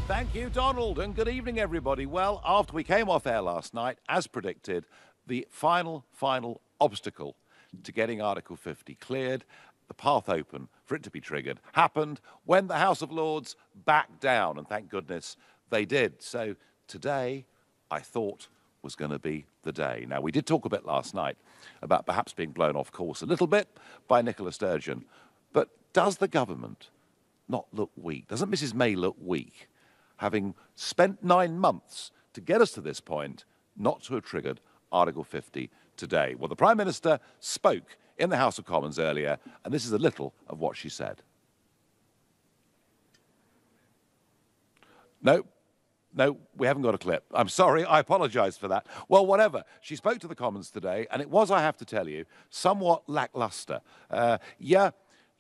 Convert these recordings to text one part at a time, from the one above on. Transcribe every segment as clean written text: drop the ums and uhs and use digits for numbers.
Thank you, Donald, and good evening, everybody. Well, after we came off air last night, as predicted, the final obstacle to getting Article 50 cleared, the path open for it to be triggered, happened when the House of Lords backed down, and thank goodness they did. So today, I thought, was going to be the day. Now, we did talk a bit last night about perhaps being blown off course a little bit by Nicola Sturgeon, but does the government not look weak? Doesn't Mrs May look weak, having spent 9 months to get us to this point, not to have triggered Article 50 today? Well, the Prime Minister spoke in the House of Commons earlier, and this is a little of what she said. No, we haven't got a clip. I'm sorry, I apologise for that. Well, whatever. She spoke to the Commons today, and it was, I have to tell you, somewhat lacklustre. Yeah,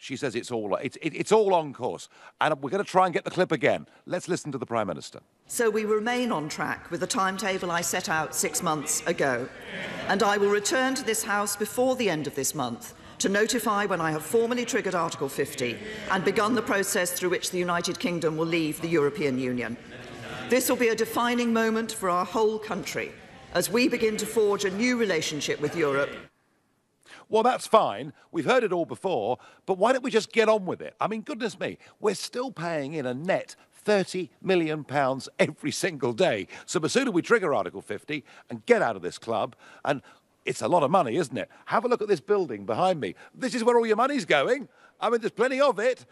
she says it's all on course. And we're going to try and get the clip again. Let's listen to the Prime Minister. So we remain on track with the timetable I set out 6 months ago. And I will return to this House before the end of this month to notify when I have formally triggered Article 50 and begun the process through which the United Kingdom will leave the European Union. This will be a defining moment for our whole country as we begin to forge a new relationship with Europe. Well, that's fine. We've heard it all before, but why don't we just get on with it? I mean, goodness me, we're still paying in a net £30 million every single day. So the sooner we trigger Article 50 and get out of this club, and it's a lot of money, isn't it? Have a look at this building behind me. This is where all your money's going. I mean, there's plenty of it.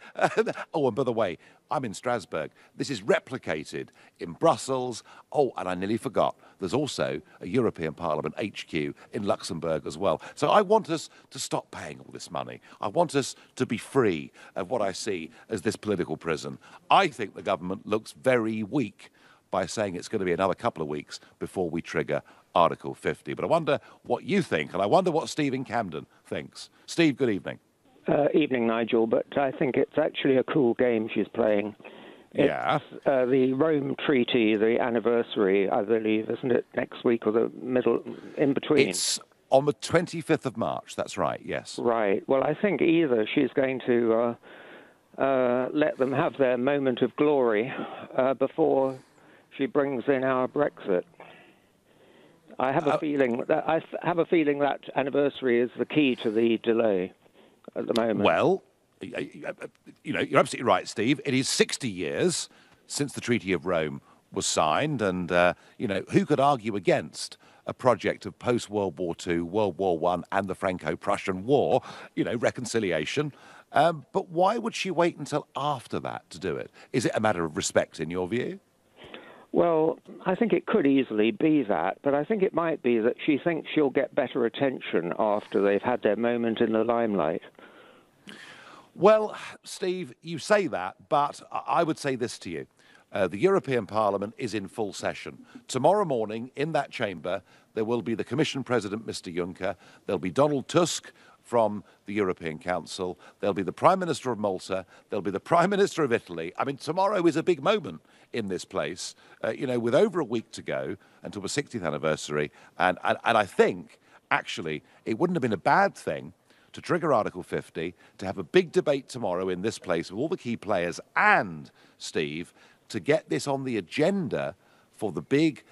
Oh, and by the way, I'm in Strasbourg. This is replicated in Brussels. Oh, and I nearly forgot. There's also a European Parliament HQ in Luxembourg as well. So I want us to stop paying all this money. I want us to be free of what I see as this political prison. I think the government looks very weak by saying it's going to be another couple of weeks before we trigger Article 50. But I wonder what you think, and I wonder what Steve in Camden thinks. Steve, good evening. Evening, Nigel, but I think it's actually a cool game she's playing. Yeah. It's the Rome Treaty, the anniversary, I believe, isn't it, next week or the middle, in between? It's on the 25th of March, that's right, yes. Right. Well, I think either she's going to let them have their moment of glory before she brings in our Brexit. I have a feeling that anniversary is the key to the delay at the moment. Well, you know, you're absolutely right, Steve. It is 60 years since the Treaty of Rome was signed, and, you know, who could argue against a project of post-World War II, World War I, and the Franco-Prussian War, you know, reconciliation? But why would she wait until after that to do it? Is it a matter of respect, in your view? Well, I think it could easily be that, but I think it might be that she thinks she'll get better attention after they've had their moment in the limelight. Well, Steve, you say that, but I would say this to you. The European Parliament is in full session. Tomorrow morning, in that chamber, there will be the Commission President, Mr. Juncker. There'll be Donald Tusk from the European Council. There'll be the Prime Minister of Malta. There'll be the Prime Minister of Italy. I mean, tomorrow is a big moment in this place, you know, with over a week to go until the 60th anniversary. And I think, actually, it wouldn't have been a bad thing to trigger Article 50, to have a big debate tomorrow in this place with all the key players and, Steve, to get this on the agenda for the big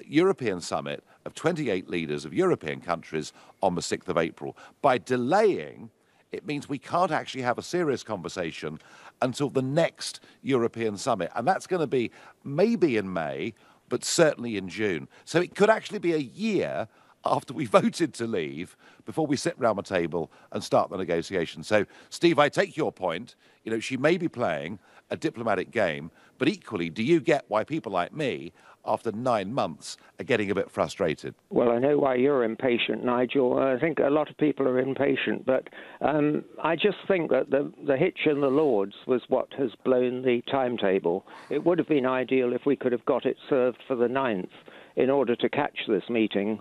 European summit of 28 leaders of European countries on the 6th of April. By delaying, it means we can't actually have a serious conversation until the next European summit. And that's going to be maybe in May, but certainly in June. So it could actually be a year after we voted to leave before we sit round the table and start the negotiations. So, Steve, I take your point. You know, she may be playing a diplomatic game, but equally, do you get why people like me, after 9 months, are getting a bit frustrated? Well, I know why you're impatient, Nigel. I think a lot of people are impatient, but I just think that the hitch in the Lords was what has blown the timetable. It would have been ideal if we could have got it served for the 9th in order to catch this meeting.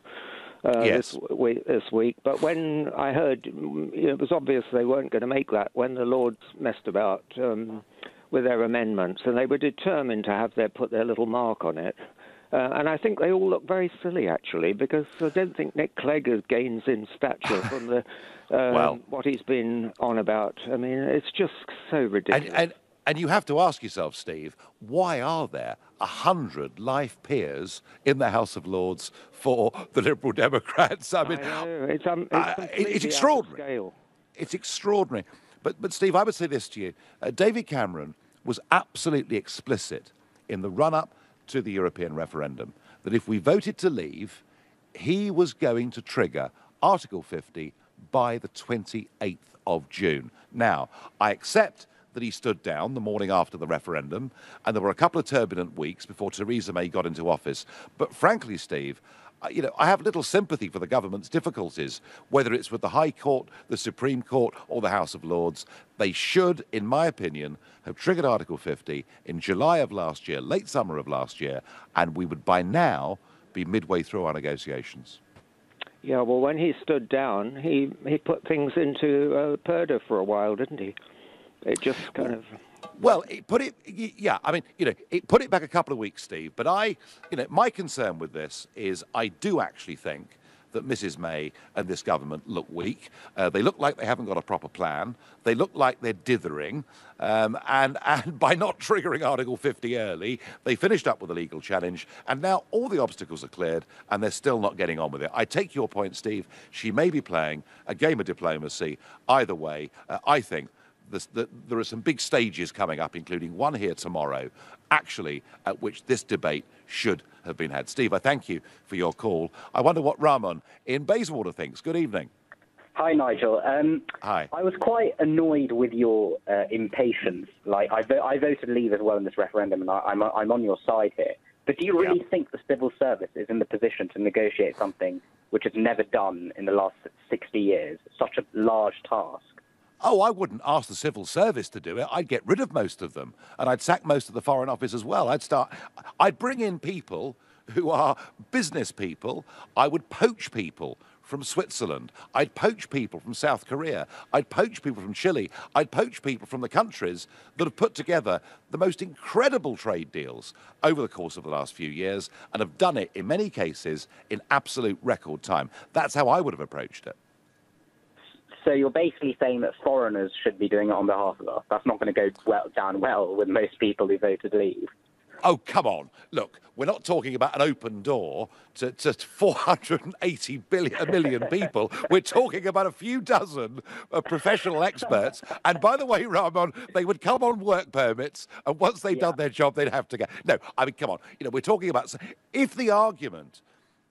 Yes. This week. But when I heard, it was obvious they weren't going to make that when the Lords messed about with their amendments, and they were determined to put their little mark on it. And I think they all look very silly, actually, because I don't think Nick Clegg gains in stature from the what he's been on about. I mean, it's just so ridiculous. And you have to ask yourself, Steve, why are there 100 life peers in the House of Lords for the Liberal Democrats? I mean, know. it's Completely extraordinary. out of scale. It's extraordinary. But Steve, I would say this to you. David Cameron was absolutely explicit in the run-up to the European referendum that if we voted to leave, he was going to trigger Article 50 by the 28th of June. Now, I accept that he stood down the morning after the referendum, and there were a couple of turbulent weeks before Theresa May got into office. But frankly, Steve, I have little sympathy for the government's difficulties, whether it's with the High Court, the Supreme Court, or the House of Lords. They should, in my opinion, have triggered Article 50 in July of last year, late summer of last year, and we would by now be midway through our negotiations. Yeah, well, when he stood down, he put things into purdah for a while, didn't he? It just kind of... Well, it put it back a couple of weeks, Steve. But my concern with this is I do actually think that Mrs. May and this government look weak. They look like they haven't got a proper plan. They look like they're dithering. And by not triggering Article 50 early, they finished up with a legal challenge. And now all the obstacles are cleared, and they're still not getting on with it. I take your point, Steve. She may be playing a game of diplomacy. Either way, I think there are some big stages coming up, including one here tomorrow, actually, at which this debate should have been had. Steve, I thank you for your call. I wonder what Ramon in Bayswater thinks. Good evening. Hi, Nigel. Hi. I was quite annoyed with your impatience. Like, I voted Leave as well in this referendum, and I'm on your side here. But do you really think the civil service is in the position to negotiate something which it's never done in the last 60 years, such a large task? Oh, I wouldn't ask the civil service to do it. I'd get rid of most of them, and I'd sack most of the Foreign Office as well. I'd bring in people who are business people. I would poach people from Switzerland. I'd poach people from South Korea. I'd poach people from Chile. I'd poach people from the countries that have put together the most incredible trade deals over the course of the last few years and have done it, in many cases, in absolute record time. That's how I would have approached it. So you're basically saying that foreigners should be doing it on behalf of us. That's not going to go down well with most people who voted Leave. Oh, come on. Look, we're not talking about an open door to 480 million people. We're talking about a few dozen professional experts. And by the way, Ramon, they would come on work permits, and once they'd done their job, they'd have to go. No, I mean, come on. We're talking about... If the argument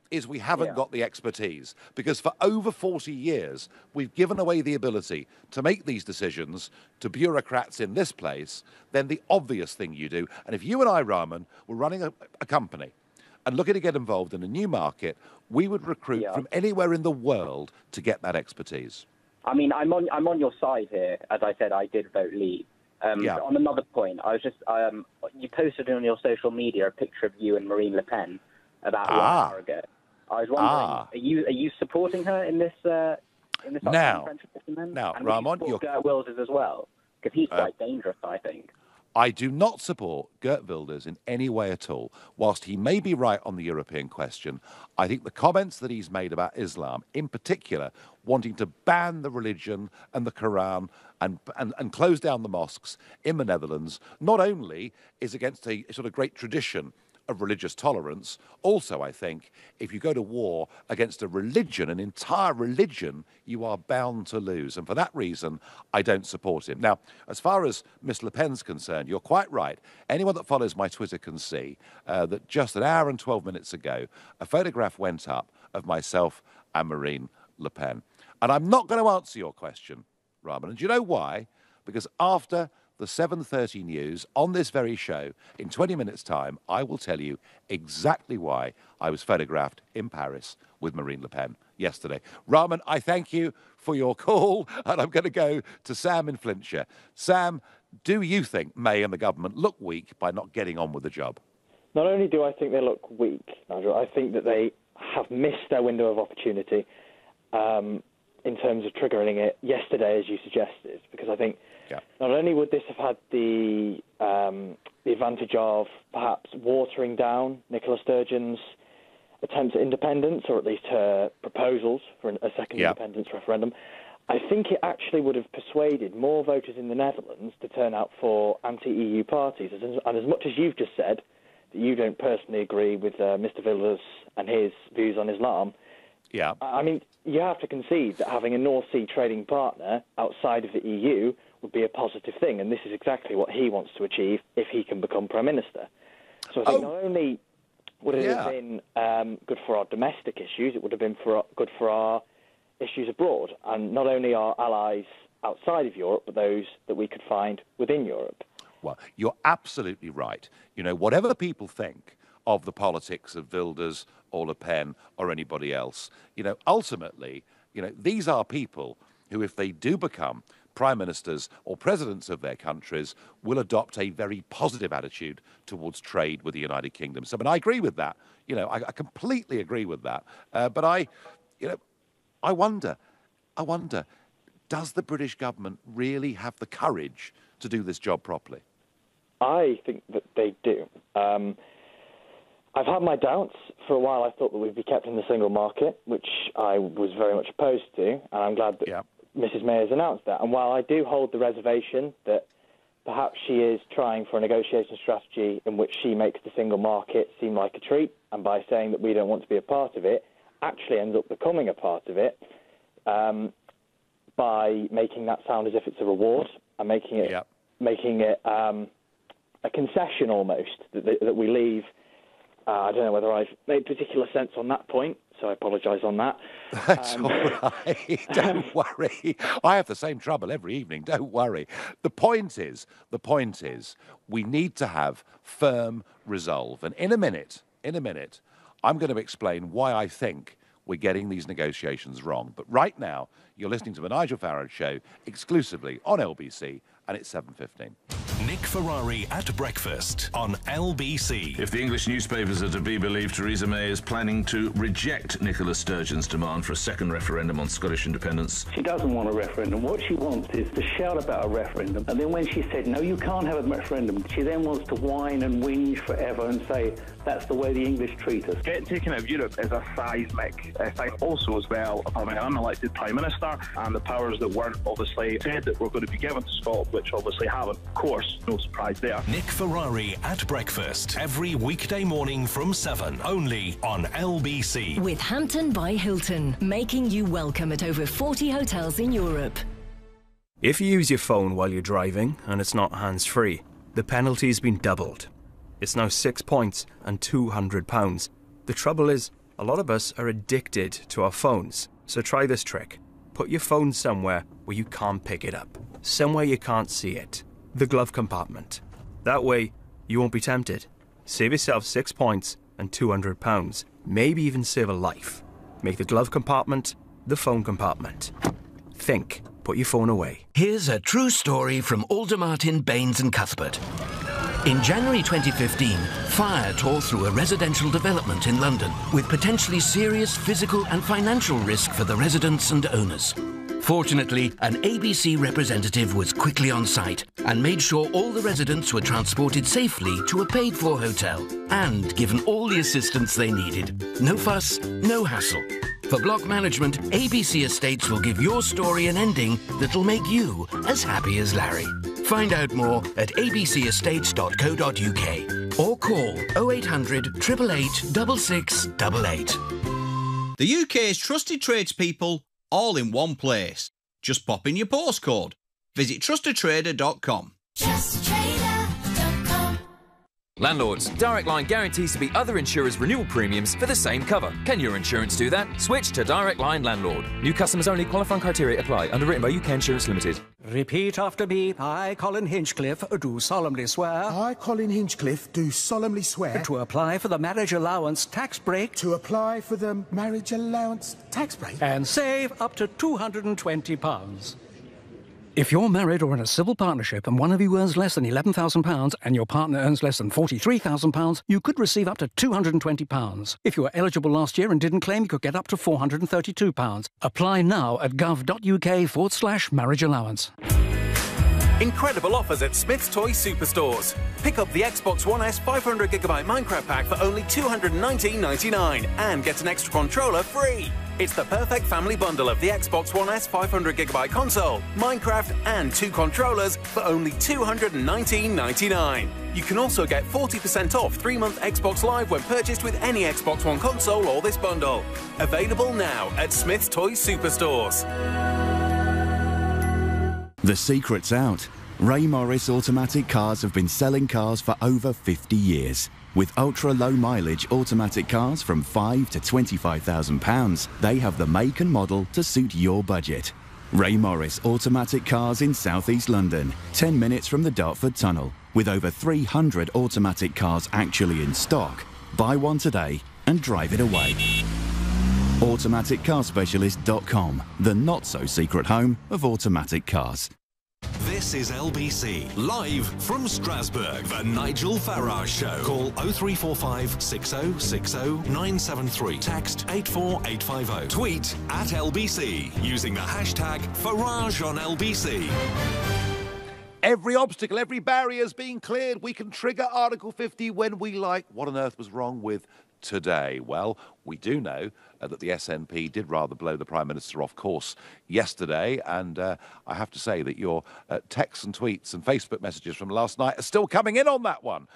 is we haven't got the expertise, because for over 40 years, we've given away the ability to make these decisions to bureaucrats in this place, then the obvious thing you do, and if you and I, Rahman, were running a company and looking to get involved in a new market, we would recruit from anywhere in the world to get that expertise. I mean, I'm on your side here. As I said, I did vote Leave. On another point, I was just you posted on your social media a picture of you and Marine Le Pen about 1 hour ago. I was wondering, are you supporting her in this friendship then? Now, and Ramon, you're Geert Wilders as well, because he's quite dangerous, I think. I do not support Geert Wilders in any way at all. Whilst he may be right on the European question, I think the comments that he's made about Islam, in particular, wanting to ban the religion and the Quran and close down the mosques in the Netherlands, not only is against a sort of great tradition of religious tolerance. Also, I think, if you go to war against a religion, an entire religion, you are bound to lose. And for that reason, I don't support him. Now, as far as Miss Le Pen's concerned, you're quite right. Anyone that follows my Twitter can see that just an hour and 12 minutes ago, a photograph went up of myself and Marine Le Pen. And I'm not going to answer your question, Rahman. And do you know why? Because after the 7:30 news on this very show, in 20 minutes' time, I will tell you exactly why I was photographed in Paris with Marine Le Pen yesterday. Rahman, I thank you for your call, and I'm going to go to Sam in Flintshire. Sam, do you think May and the government look weak by not getting on with the job? Not only do I think they look weak, Nigel, I think that they have missed their window of opportunity in terms of triggering it yesterday, as you suggested, because I think not only would this have had the advantage of perhaps watering down Nicola Sturgeon's attempts at independence, or at least her proposals for a second independence referendum, I think it actually would have persuaded more voters in the Netherlands to turn out for anti-EU parties. And as much as you've just said that you don't personally agree with Mr. Wilders and his views on Islam, yeah, I mean, you have to concede that having a North Sea trading partner outside of the EU would be a positive thing, and this is exactly what he wants to achieve if he can become Prime Minister. So I think not only would it have been good for our domestic issues, it would have been good for our issues abroad, and not only our allies outside of Europe, but those that we could find within Europe. Well, you're absolutely right. You know, whatever people think of the politics of Wilders or Le Pen or anybody else, you know, ultimately, you know, these are people who, if they do become prime ministers or presidents of their countries, will adopt a very positive attitude towards trade with the United Kingdom. So, I mean, I agree with that. You know, I completely agree with that. But I wonder, does the British government really have the courage to do this job properly? I think that they do. I've had my doubts. For a while, I thought that we'd be kept in the single market, which I was very much opposed to, and I'm glad that Mrs May has announced that. And while I do hold the reservation that perhaps she is trying for a negotiation strategy in which she makes the single market seem like a treat, and by saying that we don't want to be a part of it, actually ends up becoming a part of it, by making that sound as if it's a reward and making it a concession almost that we leave. I don't know whether I've made particular sense on that point, so I apologise on that. That's all right. Don't worry. I have the same trouble every evening. Don't worry. The point is, we need to have firm resolve. And in a minute, I'm going to explain why I think we're getting these negotiations wrong. But right now, you're listening to the Nigel Farage Show exclusively on LBC, and it's 7:15. Nick Ferrari at breakfast on LBC. If the English newspapers are to be believed, Theresa May is planning to reject Nicola Sturgeon's demand for a second referendum on Scottish independence. She doesn't want a referendum. What she wants is to shout about a referendum. And then when she said, no, you can't have a referendum, she then wants to whine and whinge forever and say, that's the way the English treat us. Getting taken out of Europe is a seismic thing. Also, as well, I'm an unelected Prime Minister, and the powers that weren't obviously said that were going to be given to Scotland, which obviously haven't. Of course, no surprise there. Nick Ferrari at breakfast every weekday morning from 7, only on LBC. With Hampton by Hilton, making you welcome at over 40 hotels in Europe. If you use your phone while you're driving and it's not hands-free, the penalty's been doubled. It's now 6 points and £200. The trouble is, a lot of us are addicted to our phones. So try this trick. Put your phone somewhere where you can't pick it up. Somewhere you can't see it. The glove compartment. That way, you won't be tempted. Save yourself 6 points and £200. Maybe even save a life. Make the glove compartment the phone compartment. Think. Put your phone away. Here's a true story from Aldermartin, Baines and Cuthbert. In January 2015, fire tore through a residential development in London with potentially serious physical and financial risk for the residents and owners. Fortunately, an ABC representative was quickly on site and made sure all the residents were transported safely to a paid-for hotel and given all the assistance they needed. No fuss, no hassle. For block management, ABC Estates will give your story an ending that'll make you as happy as Larry. Find out more at abcestates.co.uk or call 0800 888 6688. The UK's trusted tradespeople, all in one place. Just pop in your postcode. Visit trustatrader.com. Landlords, Direct Line guarantees to beat other insurers' renewal premiums for the same cover. Can your insurance do that? Switch to Direct Line Landlord. New customers only. Qualifying criteria apply. Underwritten by UK Insurance Limited. Repeat after me. I, Colin Hinchcliffe, do solemnly swear. I, Colin Hinchcliffe, do solemnly swear. To apply for the marriage allowance tax break. To apply for the marriage allowance tax break. And save up to £220. If you're married or in a civil partnership and one of you earns less than £11,000 and your partner earns less than £43,000, you could receive up to £220. If you were eligible last year and didn't claim, you could get up to £432. Apply now at gov.uk/marriage allowance. Incredible offers at Smith's Toy Superstores. Pick up the Xbox One S 500GB Minecraft pack for only $219.99 and get an extra controller free. It's the perfect family bundle of the Xbox One S 500GB console, Minecraft and 2 controllers for only $219.99. You can also get 40% off 3-month Xbox Live when purchased with any Xbox One console or this bundle. Available now at Smith's Toy Superstores. The secret's out. Ray Morris Automatic Cars have been selling cars for over 50 years. With ultra-low mileage automatic cars from £5,000 to £25,000, they have the make and model to suit your budget. Ray Morris Automatic Cars in South East London, 10 minutes from the Dartford Tunnel. With over 300 automatic cars actually in stock, buy one today and drive it away. AutomaticCarSpecialist.com, the not-so-secret home of automatic cars. This is LBC, live from Strasbourg, the Nigel Farage Show. Call 0345 6060 973. Text 84850. Tweet at LBC using the hashtag Farage on LBC. Every obstacle, every barrier is being cleared. We can trigger Article 50 when we like. What on earth was wrong with today? Well, we do know that the SNP did rather blow the Prime Minister off course yesterday, and I have to say that your texts and tweets and Facebook messages from last night are still coming in on that one.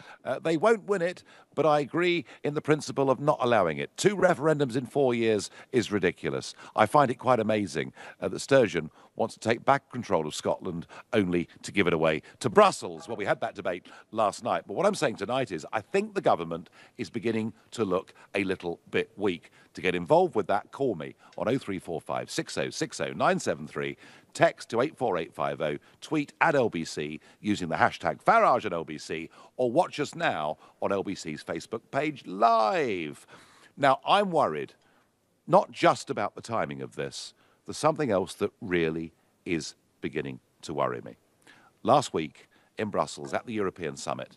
They won't win it, but I agree in the principle of not allowing it. 2 referendums in 4 years is ridiculous. I find it quite amazing that Sturgeon wants to take back control of Scotland only to give it away to Brussels. Well, we had that debate last night, but what I'm saying tonight is I think the government is beginning to look a little bit weak. To get involved with that, call me on 0345 6060 973, text to 84850, tweet at LBC using the hashtag Farage on LBC, or watch us now on LBC's Facebook page live. Now, I'm worried not just about the timing of this. There's something else that really is beginning to worry me. Last week in Brussels at the European Summit,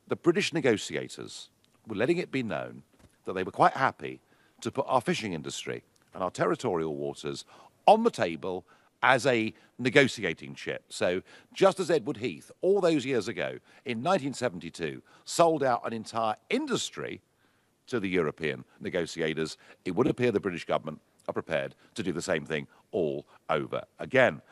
the British negotiators were letting it be known that they were quite happy to put our fishing industry and our territorial waters on the table as a negotiating chip. So just as Edward Heath, all those years ago, in 1972, sold out an entire industry to the European negotiators, it would appear the British government are prepared to do the same thing all over again.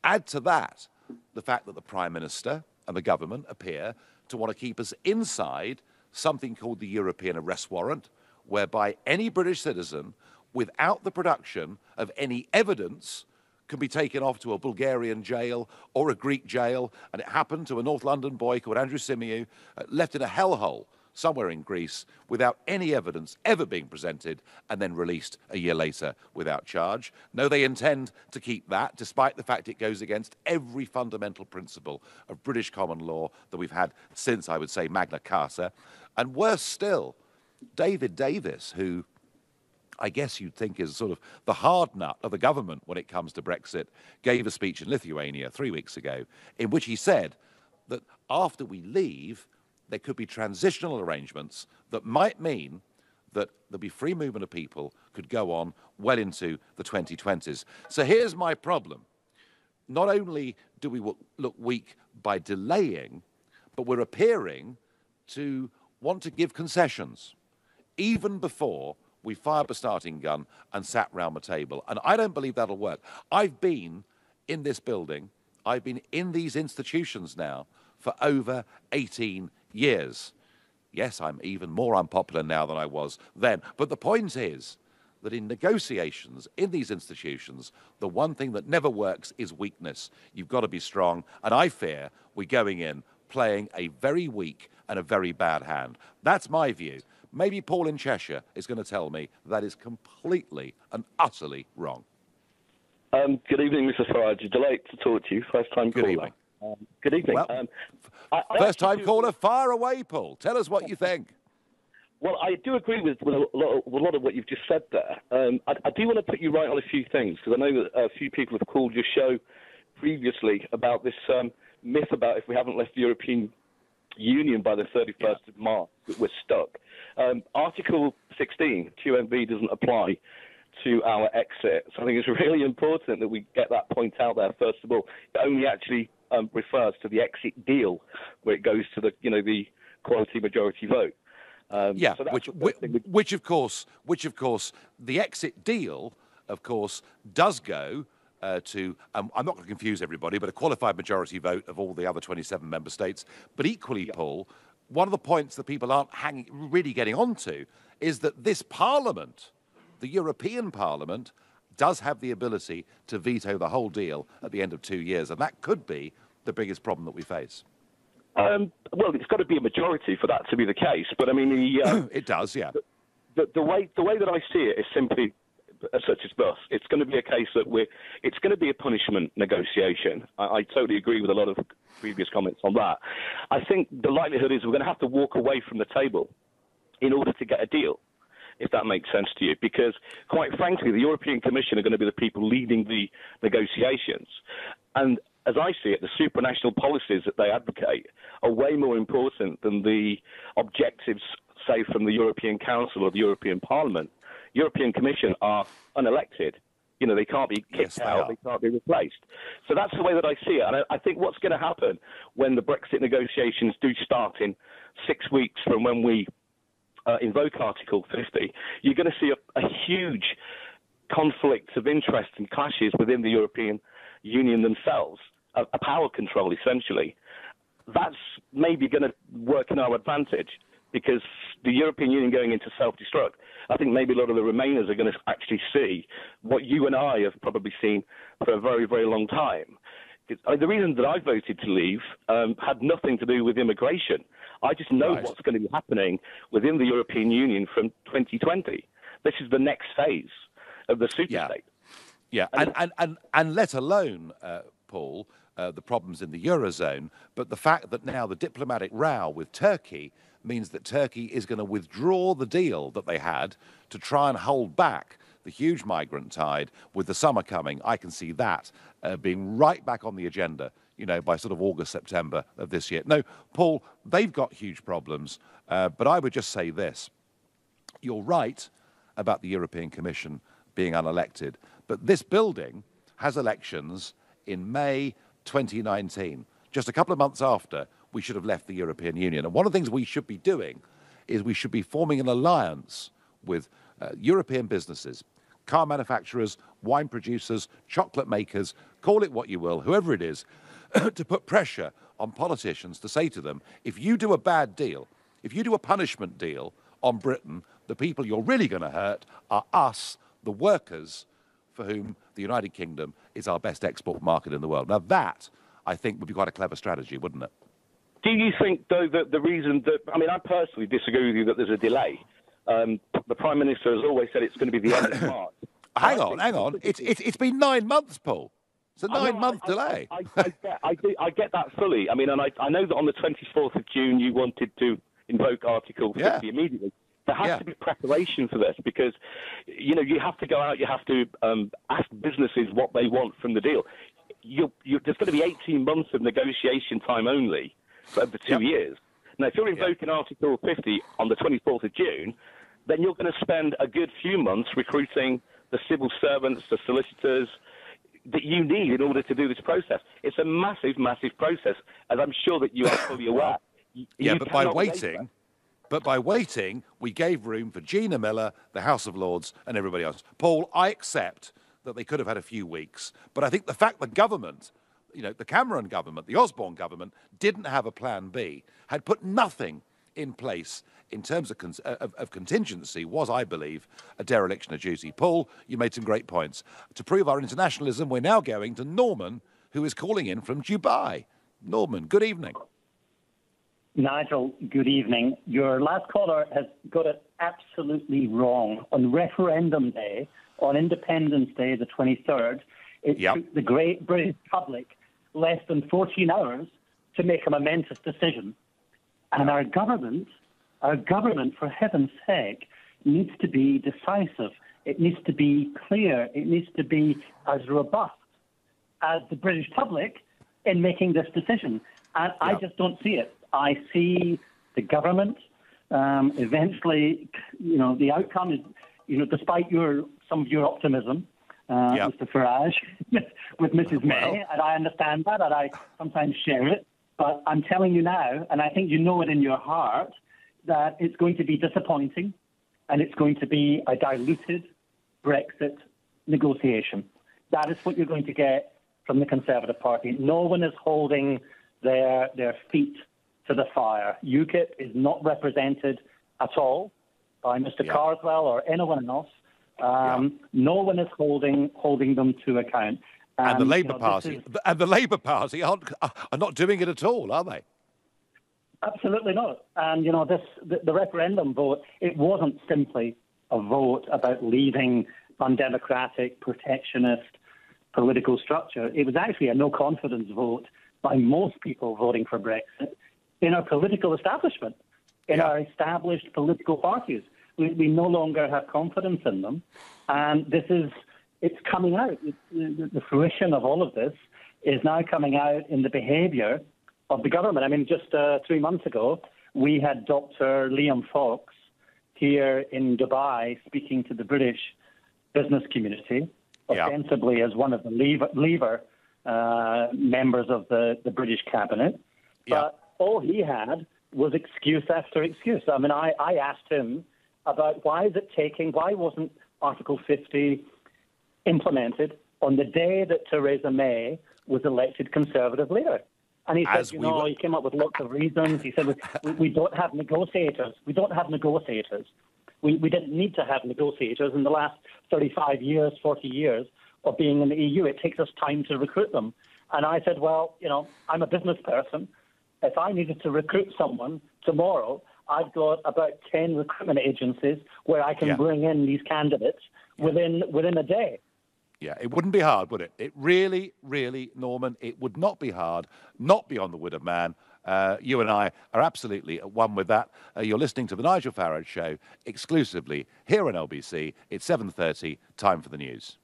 Add to that the fact that the Prime Minister and the government appear to want to keep us inside something called the European arrest warrant, whereby any British citizen, without the production of any evidence, can be taken off to a Bulgarian jail or a Greek jail. And it happened to a North London boy called Andrew Simiou, left in a hellhole somewhere in Greece without any evidence ever being presented, and then released a year later without charge. No, they intend to keep that, despite the fact it goes against every fundamental principle of British common law that we've had since, I would say, Magna Carta. And worse still, David Davis, who I guess you'd think is sort of the hard nut of the government when it comes to Brexit, gave a speech in Lithuania 3 weeks ago in which he said that after we leave, there could be transitional arrangements that might mean that there'll be free movement of people could go on well into the 2020s. So here's my problem. Not only do we look weak by delaying, but we're appearing to want to give concessions even before we fired the starting gun and sat round the table. And I don't believe that'll work. I've been in this building, I've been in these institutions now for over 18 years. Yes, I'm even more unpopular now than I was then. But the point is that in negotiations, in these institutions, the one thing that never works is weakness. You've got to be strong. And I fear we're going in playing a very weak and a very bad hand. That's my view. Maybe Paul in Cheshire is going to tell me that is completely and utterly wrong. Good evening, Mr. Farage. Delight to talk to you. First-time caller. Good evening. Good evening. Well, first-time caller, fire away, Paul. Tell us what you think. Well, I do agree with a lot of what you've just said there. I do want to put you right on a few things, because I know that a few people have called your show previously about this myth about if we haven't left the European Union by the 31st of March, that we're stuck. Article 16, QMV, doesn't apply to our exit. So I think it's really important that we get that point out there, first of all. It only actually refers to the exit deal, where it goes to the the quality majority vote. So which of course, the exit deal, of course, does go to, I'm not going to confuse everybody, but a qualified majority vote of all the other 27 member states. But equally, Paul, one of the points that people aren't really getting onto is that this Parliament, the European Parliament, does have the ability to veto the whole deal at the end of 2 years. And that could be the biggest problem that we face. Well, it's got to be a majority for that to be the case. But I mean, it does, yeah. The way that I see it is simply such as thus. It's going to be a case that it's going to be a punishment negotiation. I totally agree with a lot of previous comments on that. I think the likelihood is we're going to have to walk away from the table in order to get a deal, if that makes sense to you, because quite frankly, the European Commission are going to be the people leading the negotiations. And as I see it, the supranational policies that they advocate are way more important than the objectives, say, from the European Council or the European Parliament. European Commission are unelected. They can't be kicked out, they can't be replaced. So that's the way that I see it. And I think what's going to happen when the Brexit negotiations do start in 6 weeks from when we invoke Article 50, you're going to see a huge conflict of interest and clashes within the European Union themselves, a power control, essentially. That's maybe going to work in our advantage, because the European Union going into self-destruct, I think maybe a lot of the Remainers are going to actually see what you and I have probably seen for a very, very long time. The reason that I voted to leave had nothing to do with immigration. I just know what's going to be happening within the European Union from 2020. This is the next phase of the superstate. Yeah, and let alone, Paul, the problems in the Eurozone, but the fact that now the diplomatic row with Turkey means that Turkey is going to withdraw the deal that they had to try and hold back the huge migrant tide with the summer coming. I can see that being right back on the agenda, by sort of August, September of this year. No, Paul, they've got huge problems, but I would just say this. You're right about the European Commission being unelected, but this building has elections in May 2019, just a couple of months after we should have left the European Union. And one of the things we should be doing is we should be forming an alliance with European businesses, car manufacturers, wine producers, chocolate makers, call it what you will, whoever it is, to put pressure on politicians to say to them, if you do a bad deal, if you do a punishment deal on Britain, the people you're really going to hurt are us, the workers, for whom the United Kingdom is our best export market in the world. Now that, I think, would be quite a clever strategy, wouldn't it? Do you think, though, that the reason that... I mean, I personally disagree with you that there's a delay. The Prime Minister has always said it's going to be the end of March. Hang on. It's been 9 months, Paul. It's a 9-month delay. I get that fully. I mean, and I know that on the 24th of June you wanted to invoke Article 50 immediately. There has to be preparation for this, because, you have to go out, you have to ask businesses what they want from the deal. There's going to be 18 months of negotiation time only for the 2 years. Now, if you're invoking Article 50 on the 24th of June, then you're going to spend a good few months recruiting the civil servants, the solicitors that you need in order to do this process. It's a massive, massive process, as I'm sure that you are fully aware. But by waiting, we gave room for Gina Miller, the House of Lords, and everybody else. Paul, I accept that they could have had a few weeks, but I think the fact the government, the Cameron government, the Osborne government, didn't have a plan B, had put nothing in place in terms of contingency, was, I believe, a dereliction of duty. Paul, you made some great points. To prove our internationalism, we're now going to Norman, who is calling in from Dubai. Norman, good evening. Nigel, good evening. Your last caller has got it absolutely wrong. On referendum day, on Independence Day, the 23rd, it took the great British public less than 14 hours to make a momentous decision. And our government, for heaven's sake, needs to be decisive. It needs to be clear. It needs to be as robust as the British public in making this decision. And I just don't see it. I see the government eventually, the outcome is, despite some of your optimism, Mr. Farage, with Mrs. May, and I understand that, and I sometimes share it. But I'm telling you now, and I think you know it in your heart, that it's going to be disappointing, and it's going to be a diluted Brexit negotiation. That is what you're going to get from the Conservative Party. No one is holding their feet to the fire. UKIP is not represented at all by Mr. Carswell or anyone else. No one is holding them to account. And the Labour Party are not doing it at all, are they? Absolutely not. And the referendum vote, it wasn't simply a vote about leaving undemocratic, protectionist political structure. It was actually a no confidence vote by most people voting for Brexit in our political establishment, in our established political parties. We no longer have confidence in them. And it's coming out. The fruition of all of this is now coming out in the behaviour of the government. I mean, just 3 months ago, we had Dr. Liam Fox here in Dubai speaking to the British business community, ostensibly as one of the Leaver members of the British cabinet. But all he had was excuse after excuse. I mean, I asked him about why wasn't Article 50 implemented on the day that Theresa May was elected Conservative leader. And he said, he came up with lots of reasons. He said, we don't have negotiators. We don't have negotiators. We didn't need to have negotiators in the last 35 years, 40 years of being in the EU. It takes us time to recruit them. And I said, well, I'm a business person. If I needed to recruit someone tomorrow, I've got about 10 recruitment agencies where I can bring in these candidates within a day. Yeah, it wouldn't be hard, would it? It really, really, Norman, it would not be hard, not be on the word of man. You and I are absolutely at one with that. You're listening to The Nigel Farage Show exclusively here on LBC. It's 7:30, time for the news.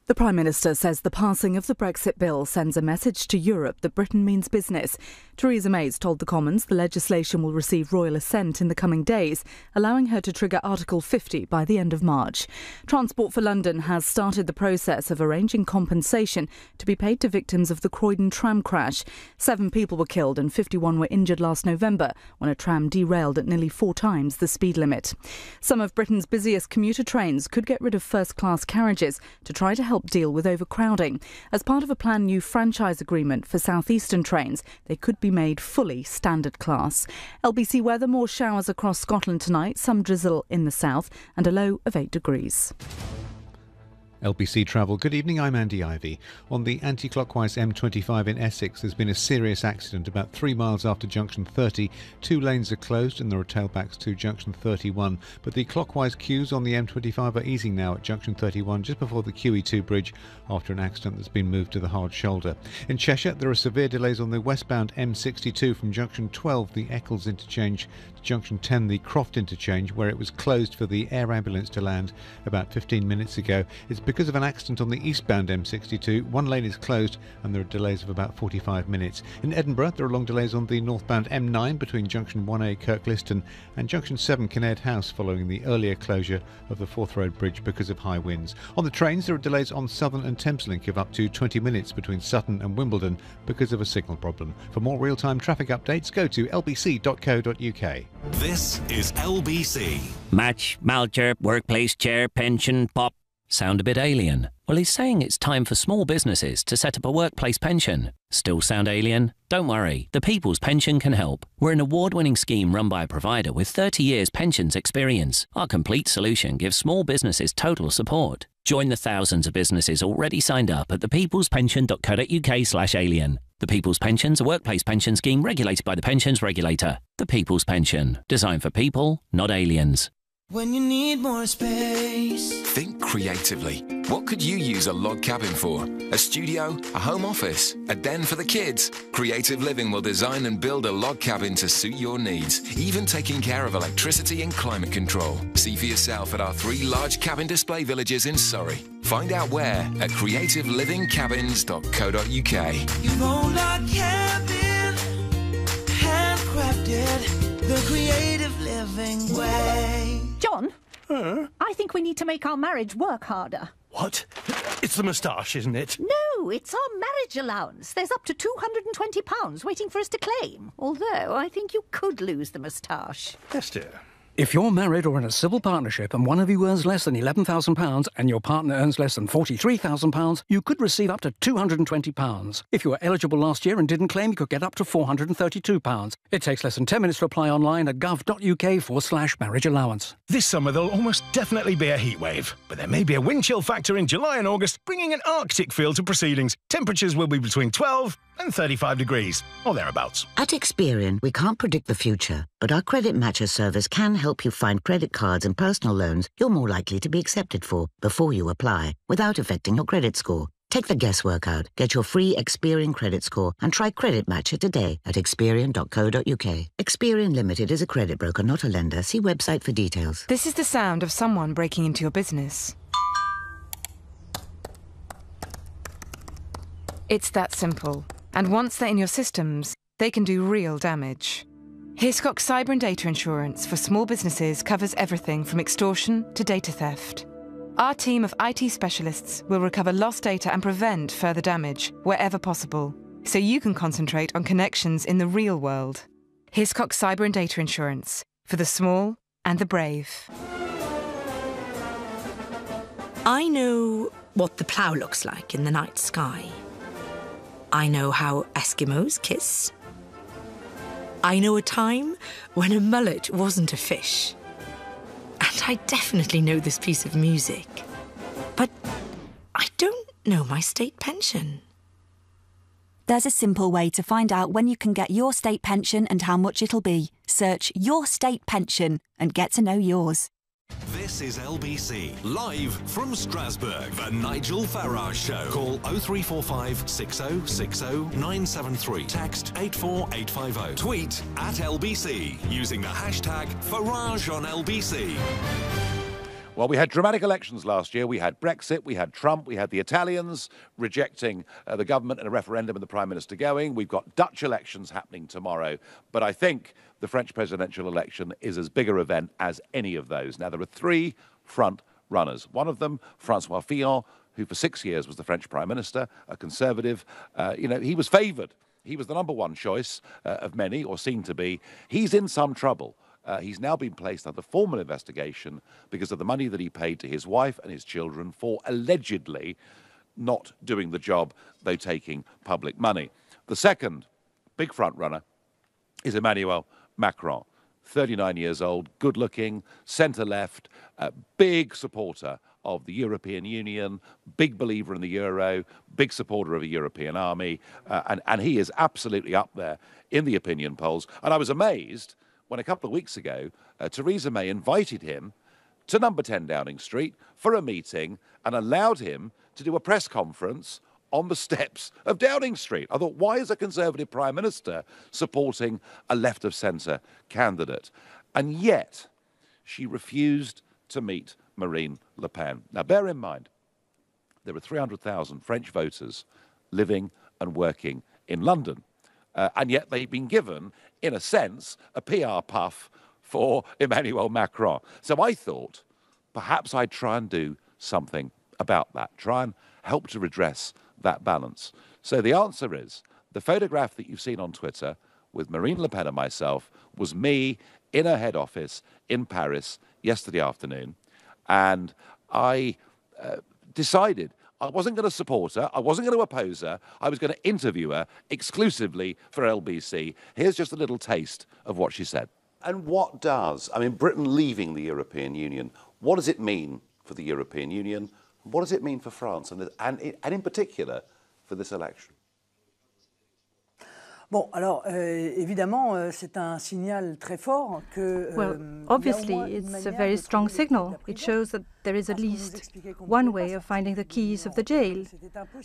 The Prime Minister says the passing of the Brexit bill sends a message to Europe that Britain means business. Theresa May's told the Commons the legislation will receive royal assent in the coming days, allowing her to trigger Article 50 by the end of March. Transport for London has started the process of arranging compensation to be paid to victims of the Croydon tram crash. 7 people were killed and 51 were injured last November when a tram derailed at nearly 4 times the speed limit. Some of Britain's busiest commuter trains could get rid of first-class carriages to try to help deal with overcrowding. As part of a planned new franchise agreement for southeastern trains, they could be made fully standard class. LBC weather, more showers across Scotland tonight, some drizzle in the south and a low of 8 degrees. LBC Travel. Good evening, I'm Andy Ivey. On the anti-clockwise M25 in Essex, there's been a serious accident about 3 miles after junction 30. 2 lanes are closed and there are tailbacks to junction 31. But the clockwise queues on the M25 are easing now at junction 31, just before the QE2 bridge, after an accident that's been moved to the hard shoulder. In Cheshire, there are severe delays on the westbound M62 from junction 12, the Eccles interchange, to junction 10, the Croft interchange, where it was closed for the air ambulance to land about 15 minutes ago. It's because of an accident on the eastbound M62. 1 lane is closed and there are delays of about 45 minutes. In Edinburgh, there are long delays on the northbound M9 between junction 1A Kirkliston and junction 7 Kinnaird House following the earlier closure of the Forth Road Bridge because of high winds. On the trains, there are delays on Southern and Thameslink of up to 20 minutes between Sutton and Wimbledon because of a signal problem. For more real-time traffic updates, go to lbc.co.uk. This is LBC. Match, Malcher, workplace chair, pension, pop. Sound a bit alien? Well, he's saying it's time for small businesses to set up a workplace pension. Still sound alien? Don't worry, the People's Pension can help. We're an award-winning scheme run by a provider with 30 years pensions experience. Our complete solution gives small businesses total support. Join the thousands of businesses already signed up at thepeoplespension.co.uk/alien. The People's Pension's a workplace pension scheme regulated by the Pensions Regulator. The People's Pension, designed for people, not aliens. When you need more space. Think creatively. What could you use a log cabin for? A studio? A home office? A den for the kids? Creative Living will design and build a log cabin to suit your needs, even taking care of electricity and climate control. See for yourself at our 3 large cabin display villages in Surrey. Find out where at creativelivingcabins.co.uk. Your own log cabin, handcrafted, the creative living way. John, I think we need to make our marriage work harder. What? It's the moustache, isn't it? No, it's our marriage allowance. There's up to £220 waiting for us to claim. Although I think you could lose the moustache. Yes, dear. If you're married or in a civil partnership and one of you earns less than £11,000 and your partner earns less than £43,000, you could receive up to £220. If you were eligible last year and didn't claim, you could get up to £432. It takes less than 10 minutes to apply online at gov.uk/marriage allowance. This summer there'll almost definitely be a heatwave, but there may be a wind chill factor in July and August, bringing an Arctic feel to proceedings. Temperatures will be between 12 and 35 degrees, or thereabouts. At Experian, we can't predict the future, but our credit matcher service can help you find credit cards and personal loans you're more likely to be accepted for before you apply, without affecting your credit score. Take the guesswork out, get your free Experian credit score, and try Credit Matcher today at experian.co.uk. Experian Limited is a credit broker, not a lender. See website for details. This is the sound of someone breaking into your business. It's that simple. And once they're in your systems, they can do real damage. Hiscox Cyber and Data Insurance for small businesses covers everything from extortion to data theft. Our team of IT specialists will recover lost data and prevent further damage wherever possible, so you can concentrate on connections in the real world. Hiscox Cyber and Data Insurance for the small and the brave. I know what the plough looks like in the night sky. I know how Eskimos kiss. I know a time when a mullet wasn't a fish. And I definitely know this piece of music. But I don't know my state pension. There's a simple way to find out when you can get your state pension and how much it'll be. Search Your State Pension and get to know yours. This is LBC, live from Strasbourg, the Nigel Farage Show. Call 0345 6060 973. Text 84850. Tweet at LBC using the hashtag Farage on LBC. Well, we had dramatic elections last year. We had Brexit, we had Trump, we had the Italians rejecting the government in a referendum and the Prime Minister going. We've got Dutch elections happening tomorrow. But I think the French presidential election is as big an event as any of those. Now, there are three front runners. One of them, Francois Fillon, who for 6 years was the French Prime Minister, a conservative. He was favoured. He was the number one choice of many, or seemed to be. He's in some trouble. He's now been placed under formal investigation because of the money that he paid to his wife and his children for allegedly not doing the job, though taking public money. The second big front runner is Emmanuel Macron, 39 years old, good-looking, centre-left, big supporter of the European Union, big believer in the euro, big supporter of a European army, and he is absolutely up there in the opinion polls. And I was amazed when a couple of weeks ago, Theresa May invited him to number 10 Downing Street for a meeting and allowed him to do a press conference on the steps of Downing Street. I thought, why is a Conservative Prime Minister supporting a left-of-centre candidate? And yet, she refused to meet Marine Le Pen. Now, bear in mind, there are 300,000 French voters living and working in London. And yet they've been given, in a sense, a PR puff for Emmanuel Macron. So I thought perhaps I'd try and do something about that, try and help to redress that balance. So the answer is, the photograph that you've seen on Twitter with Marine Le Pen and myself was me in her head office in Paris yesterday afternoon. And I decided I wasn't going to support her. I wasn't going to oppose her. I was going to interview her exclusively for LBC. Here's just a little taste of what she said. And what does, Britain leaving the European Union, what does it mean for the European Union? What does it mean for France? And in particular, for this election? Bon, alors, évidemment, c'est un signal très fort que... Well, obviously, it's a very strong signal. It shows that there is at least one way of finding the keys of the jail,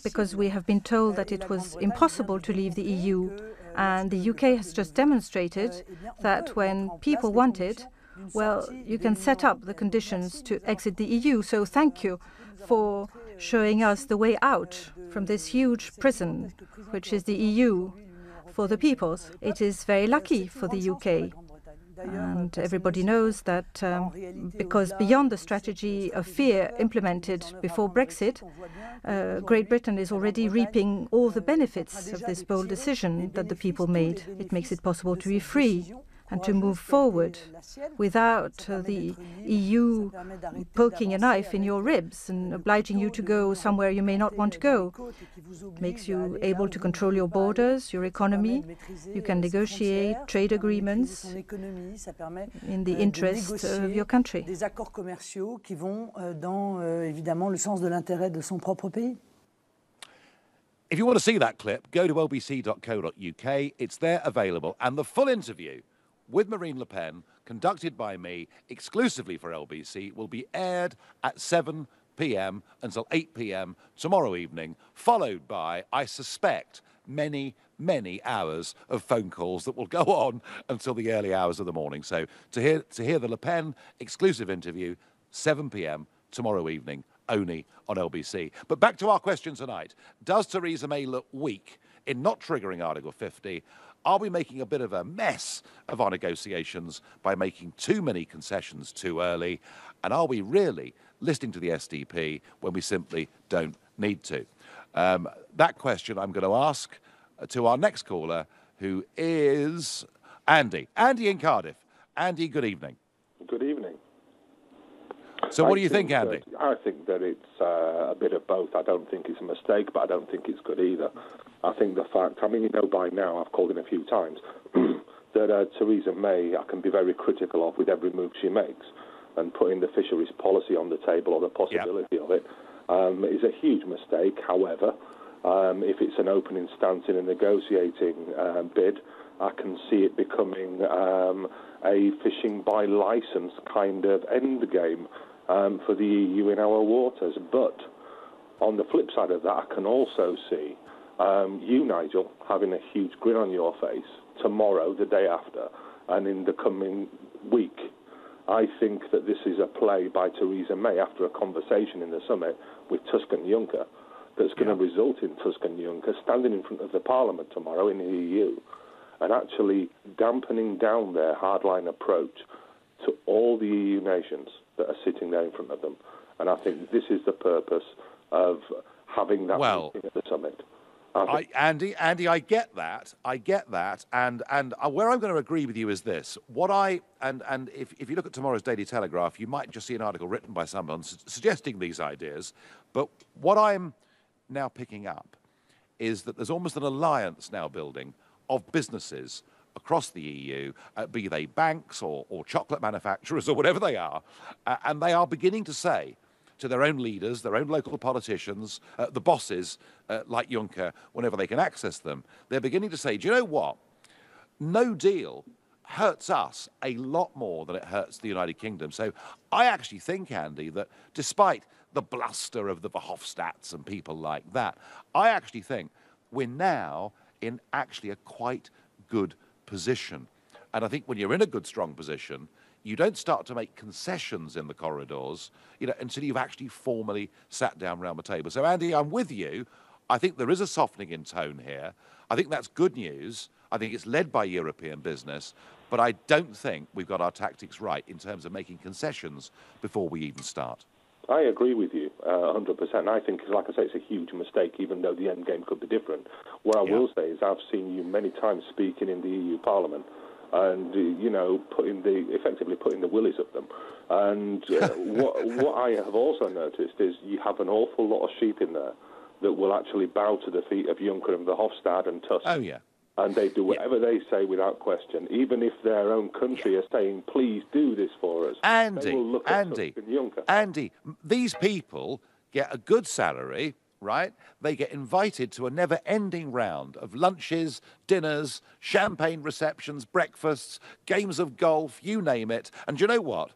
because we have been told that it was impossible to leave the EU, and the UK has just demonstrated that when people want it, well, you can set up the conditions to exit the EU. So thank you for showing us the way out from this huge prison, which is the EU. For the peoples, it is very lucky for the UK. And everybody knows that because beyond the strategy of fear implemented before Brexit, Great Britain is already reaping all the benefits of this bold decision that the people made. It makes it possible to be free and to move forward without the EU poking a knife in your ribs and obliging you to go somewhere you may not want to go. It makes you able to control your borders, your economy. You can negotiate trade agreements in the interest of your country. Des accords commerciaux qui vont dans évidemment le sens de l'intérêt de son propre pays. If you want to see that clip, go to lbc.co.uk. It's there available. And the full interview with Marine Le Pen, conducted by me exclusively for LBC, will be aired at 7 p.m. until 8 p.m. tomorrow evening, followed by, I suspect, many, many hours of phone calls that will go on until the early hours of the morning. So to hear the Le Pen exclusive interview, 7 p.m. tomorrow evening, only on LBC. But back to our question tonight. Does Theresa May look weak in not triggering Article 50? Are we making a bit of a mess of our negotiations by making too many concessions too early? And are we really listening to the SDP when we simply don't need to? That question I'm going to ask to our next caller, who is Andy. Andy in Cardiff. Andy, good evening. Good evening. So what do you think, Andy? I think that it's a bit of both. I don't think it's a mistake, but I don't think it's good either. I think the fact, by now, I've called in a few times, that Theresa May, I can be very critical of with every move she makes, and putting the fisheries policy on the table, or the possibility of it, is a huge mistake. However, if it's an opening stance in a negotiating bid, I can see it becoming a fishing by licence kind of end game for the EU in our waters. But on the flip side of that, I can also see you, Nigel, having a huge grin on your face tomorrow, the day after, and in the coming week. I think that this is a play by Theresa May after a conversation in the summit with Tusk and Juncker that's going to result in Tusk and Juncker standing in front of the Parliament tomorrow in the EU and actually dampening down their hardline approach to all the EU nations that are sitting there in front of them. And I think this is the purpose of having that meeting at the summit. Andy, I get that. And where I'm going to agree with you is this. If you look at tomorrow's Daily Telegraph, you might just see an article written by someone suggesting these ideas. But what I'm now picking up is that there's almost an alliance now building of businesses across the EU, be they banks or chocolate manufacturers or whatever they are, and they are beginning to say to their own leaders, their own local politicians, the bosses like Juncker, whenever they can access them, they're beginning to say, do you know what? No deal hurts us a lot more than it hurts the United Kingdom. So I actually think, Andy, that despite the bluster of the Verhofstadts and people like that, I actually think we're now in actually a quite good position. And I think when you're in a good, strong position, you don't start to make concessions in the corridors, until you've actually formally sat down around the table. So, Andy, I'm with you. I think there is a softening in tone here. I think that's good news. I think it's led by European business. But I don't think we've got our tactics right in terms of making concessions before we even start. I agree with you 100%. I think, like I say, it's a huge mistake, even though the end game could be different. What I will say is I've seen you many times speaking in the EU Parliament and, effectively putting the willies of them. And what I have also noticed is you have an awful lot of sheep in there that will actually bow to the feet of Juncker and Verhofstadt and Tusk. Oh, yeah. And they do whatever they say without question, even if their own country are saying, please do this for us. Andy, these people get a good salary, right? They get invited to a never-ending round of lunches, dinners, champagne receptions, breakfasts, games of golf, you name it. And do you know what?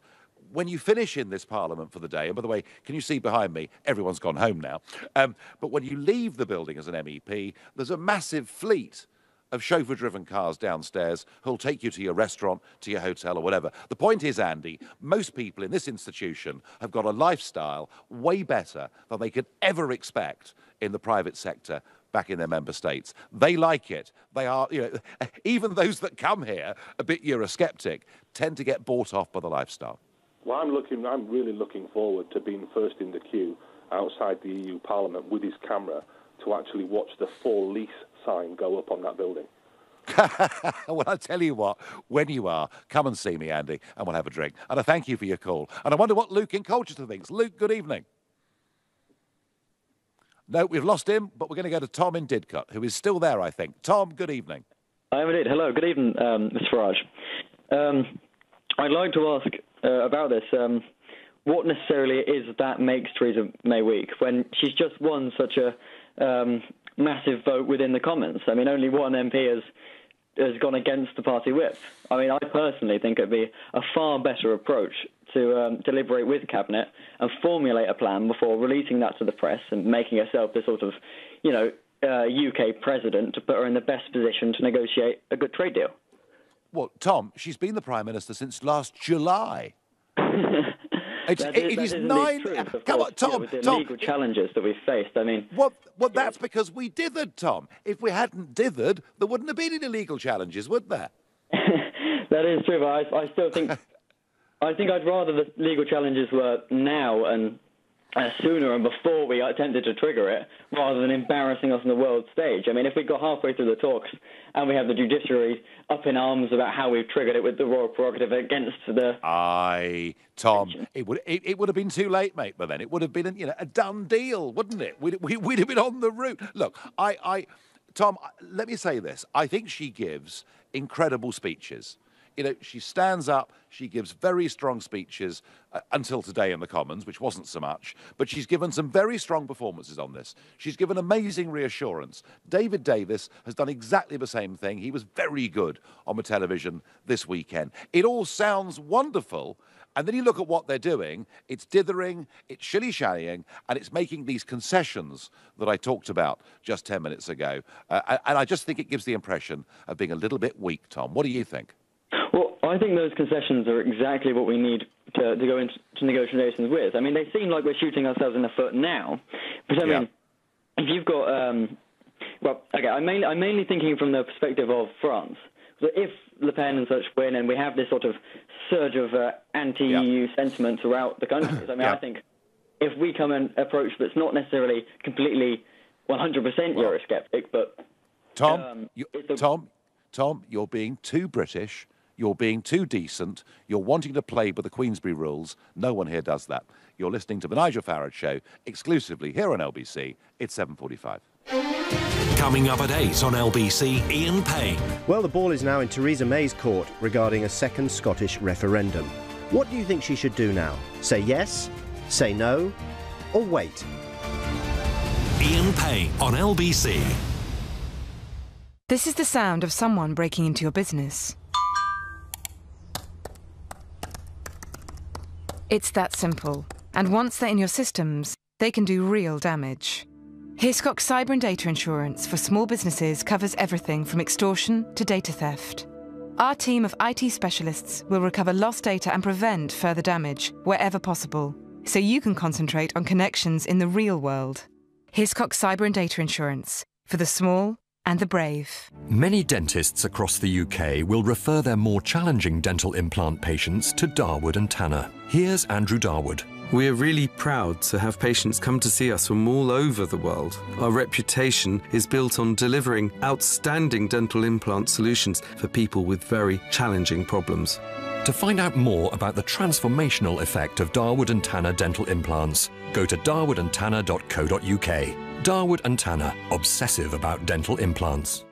When you finish in this Parliament for the day, and by the way, can you see behind me, everyone's gone home now, but when you leave the building as an MEP, there's a massive fleet of chauffeur-driven cars downstairs who'll take you to your restaurant, to your hotel or whatever. The point is, Andy, most people in this institution have got a lifestyle way better than they could ever expect in the private sector back in their member states. They like it. They are, even those that come here a bit Eurosceptic tend to get bought off by the lifestyle. Well, I'm really looking forward to being first in the queue outside the EU Parliament with his camera to actually watch the for lease sign go up on that building. Well, I tell you what, when you are, come and see me, Andy, and we'll have a drink. And I thank you for your call. And I wonder what Luke in Colchester thinks. Luke, good evening. No, we've lost him, but we're going to go to Tom in Didcot, who is still there, I think. Tom, good evening. I am indeed. Hello, good evening, Mr. Farage. I'd like to ask about this. What necessarily is that makes Theresa May weak when she's just won such a massive vote within the Commons? I mean, only one MP has gone against the party whip. I mean, I personally think it'd be a far better approach to deliberate with Cabinet and formulate a plan before releasing that to the press and making herself the sort of, UK president to put her in the best position to negotiate a good trade deal. Well, Tom, she's been the Prime Minister since last July. It is 9. Come on, Tom. With the Tom, legal challenges that we've faced, I mean. Well, that's because we dithered, Tom. If we hadn't dithered, there wouldn't have been any legal challenges, would there? That is true, but I still think. I think I'd rather the legal challenges were now and sooner and before we attempted to trigger it, rather than embarrassing us on the world stage. I mean, if we got halfway through the talks and we have the judiciary up in arms about how we've triggered it with the royal prerogative against the... Tom, it would have been too late, mate, but then it would have been a done deal, wouldn't it? We'd have been on the route. Look, Tom, let me say this. I think she gives incredible speeches. She stands up, she gives very strong speeches until today in the Commons, which wasn't so much, but she's given some very strong performances on this. She's given amazing reassurance. David Davis has done exactly the same thing. He was very good on the television this weekend. It all sounds wonderful, and then you look at what they're doing. It's dithering, it's shilly-shallying, and it's making these concessions that I talked about just 10 minutes ago. And I just think it gives the impression of being a little bit weak, Tom. What do you think? Well, I think those concessions are exactly what we need to go into negotiations with. I mean, they seem like we're shooting ourselves in the foot now. But, I mean, if you've got... I'm mainly thinking from the perspective of France. So if Le Pen and such win and we have this sort of surge of anti-EU sentiment throughout the countries, I mean, I think if we come an approach that's not necessarily completely 100% Eurosceptic, but... Tom, you're being too British. You're being too decent. You're wanting to play by the Queensberry rules. No one here does that. You're listening to the Nigel Farage Show exclusively here on LBC. It's 7:45. Coming up at 8 on LBC, Ian Payne. Well, the ball is now in Theresa May's court regarding a second Scottish referendum. What do you think she should do now? Say yes, say no, or wait? Ian Payne on LBC. This is the sound of someone breaking into your business. It's that simple. And once they're in your systems, they can do real damage. Hiscox Cyber and Data Insurance for small businesses covers everything from extortion to data theft. Our team of IT specialists will recover lost data and prevent further damage wherever possible, so you can concentrate on connections in the real world. Hiscox Cyber and Data Insurance for the small and the brave. Many dentists across the UK will refer their more challenging dental implant patients to Darwood and Tanner. Here's Andrew Darwood. We're really proud to have patients come to see us from all over the world. Our reputation is built on delivering outstanding dental implant solutions for people with very challenging problems. To find out more about the transformational effect of Darwood and Tanner dental implants, go to darwoodandtanner.co.uk. Darwood and Tanner, obsessive about dental implants.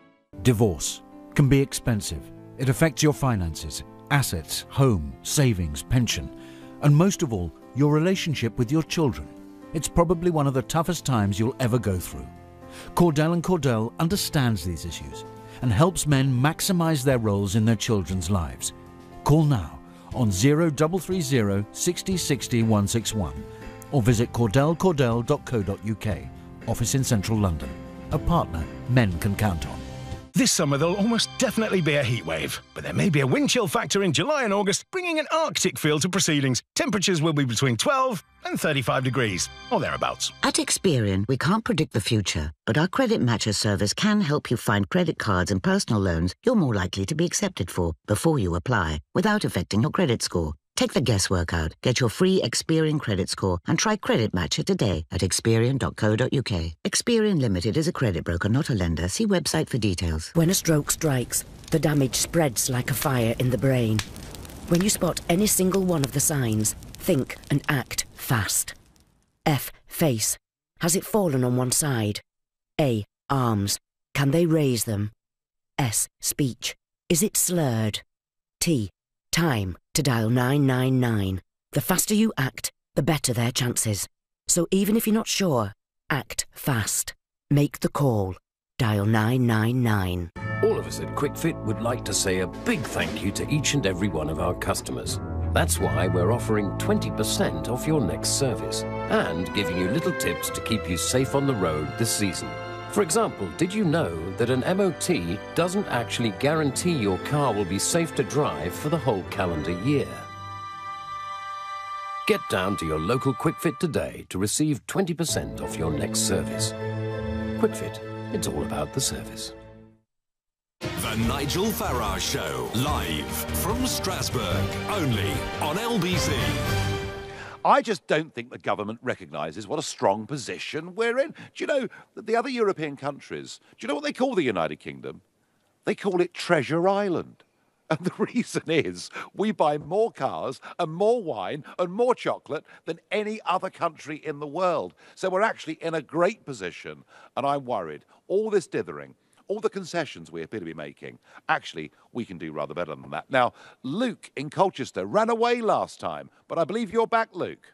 Divorce can be expensive. It affects your finances, assets, home, savings, pension, and most of all, your relationship with your children. It's probably one of the toughest times you'll ever go through. Cordell & Cordell understands these issues and helps men maximise their roles in their children's lives. Call now on 0330 60 60 161 or visit cordellcordell.co.uk. Office in central London. A partner men can count on. This summer there'll almost definitely be a heatwave, but there may be a wind chill factor in July and August, bringing an Arctic feel to proceedings. Temperatures will be between 12 and 35 degrees, or thereabouts. At Experian, we can't predict the future, but our credit matcher service can help you find credit cards and personal loans you're more likely to be accepted for before you apply, without affecting your credit score. Take the guesswork out, get your free Experian credit score, and try Credit Matcher today at experian.co.uk. Experian Limited is a credit broker, not a lender. See website for details. When a stroke strikes, the damage spreads like a fire in the brain. When you spot any single one of the signs, think and act fast. F. Face. Has it fallen on one side? A. Arms. Can they raise them? S. Speech. Is it slurred? T. Time to dial 999. The faster you act, the better their chances. So even if you're not sure, act fast. Make the call. Dial 999. All of us at QuickFit would like to say a big thank you to each and every one of our customers. That's why we're offering 20% off your next service and giving you little tips to keep you safe on the road this season. For example, did you know that an MOT doesn't actually guarantee your car will be safe to drive for the whole calendar year? Get down to your local QuickFit today to receive 20% off your next service. QuickFit, it's all about the service. The Nigel Farage Show, live from Strasbourg, only on LBC. I just don't think the government recognises what a strong position we're in. Do you know that the other European countries, do you know what they call the United Kingdom? They call it Treasure Island. And the reason is we buy more cars and more wine and more chocolate than any other country in the world. So we're actually in a great position, and I'm worried. All this dithering, all the concessions we appear to be making, actually, we can do rather better than that. Now, Luke in Colchester ran away last time, but I believe you're back, Luke.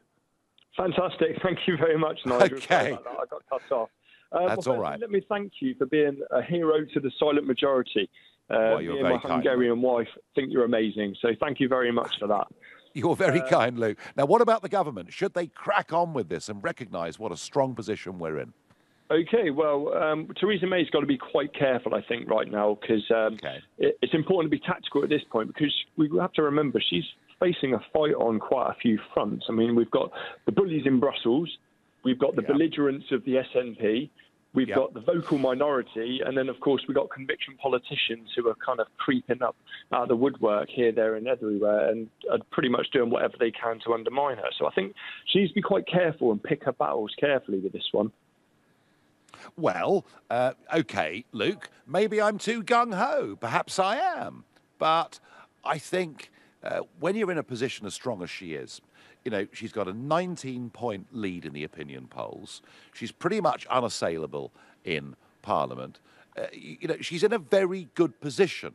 Fantastic. Thank you very much, Nigel. Okay. I got cut off. That's all right. Let me thank you for being a hero to the silent majority. Well, you're me very and my kind. Hungarian wife think you're amazing, so thank you very much for that. You're very kind, Luke. Now, what about the government? Should they crack on with this and recognise what a strong position we're in? Okay, well, Theresa May's got to be quite careful, I think, right now, because it's important to be tactical at this point, because we have to remember she's facing a fight on quite a few fronts. I mean, we've got the bullies in Brussels, we've got the belligerents of the SNP, we've got the vocal minority, and then, of course, we've got conviction politicians who are kind of creeping up out of the woodwork here, there and everywhere and are pretty much doing whatever they can to undermine her. So I think she needs to be quite careful and pick her battles carefully with this one. Well, OK, Luke, maybe I'm too gung-ho. Perhaps I am. But I think when you're in a position as strong as she is, you know, she's got a 19-point lead in the opinion polls. She's pretty much unassailable in Parliament. You know, she's in a very good position.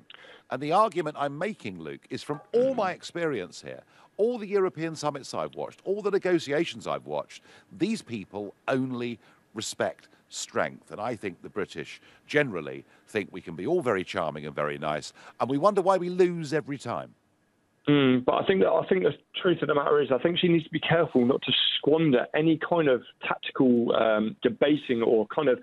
And the argument I'm making, Luke, is from all my experience here, all the European summits I've watched, all the negotiations I've watched, these people only respect strength. And I think the British generally think we can be all very charming and very nice, and we wonder why we lose every time. But I think the truth of the matter is, I think she needs to be careful not to squander any kind of tactical debating or kind of